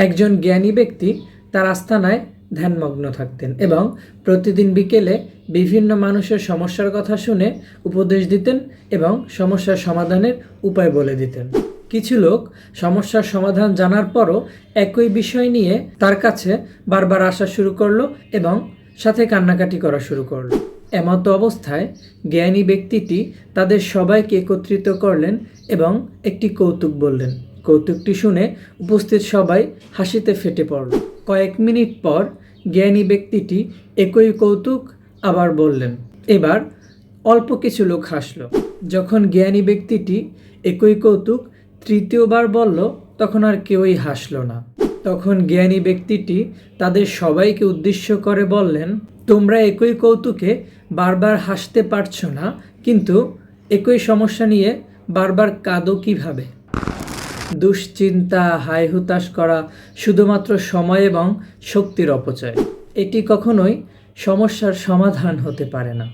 একজন জ্ঞানী ব্যক্তি তার আস্তানায় ধ্যানমগ্ন থাকতেন এবং প্রতিদিন বিকেলে বিভিন্ন মানুষের সমস্যার কথা শুনে উপদেশ দিতেন এবং সমস্যার সমাধানের উপায় বলে দিতেন। কিছু লোক সমস্যার সমাধান জানার পরও একই বিষয় নিয়ে তার কাছে বারবার আসা শুরু করলো এবং সাথে কান্নাকাটি করা শুরু করলো। এমতো অবস্থায় জ্ঞানী ব্যক্তিটি তাদের সবাইকে একত্রিত করলেন এবং একটি কৌতুক বললেন। কৌতুকটি শুনে উপস্থিত সবাই হাসিতে ফেটে পড়ল। কয়েক মিনিট পর জ্ঞানী ব্যক্তিটি একই কৌতুক আবার বললেন। এবার অল্প কিছু লোক হাসল। যখন জ্ঞানী ব্যক্তিটি একই কৌতুক তৃতীয়বার বলল, তখন আর কেউই হাসল না। তখন জ্ঞানী ব্যক্তিটি তাদের সবাইকে উদ্দেশ্য করে বললেন, তোমরা একই কৌতুকে বারবার হাসতে পারছো না, কিন্তু একই সমস্যা নিয়ে বারবার কাঁদো কিভাবে? দুশ্চিন্তা, হায় হুতাশ করা শুধুমাত্র সময় এবং শক্তির অপচয়। এটি কখনোই সমস্যার সমাধান হতে পারে না।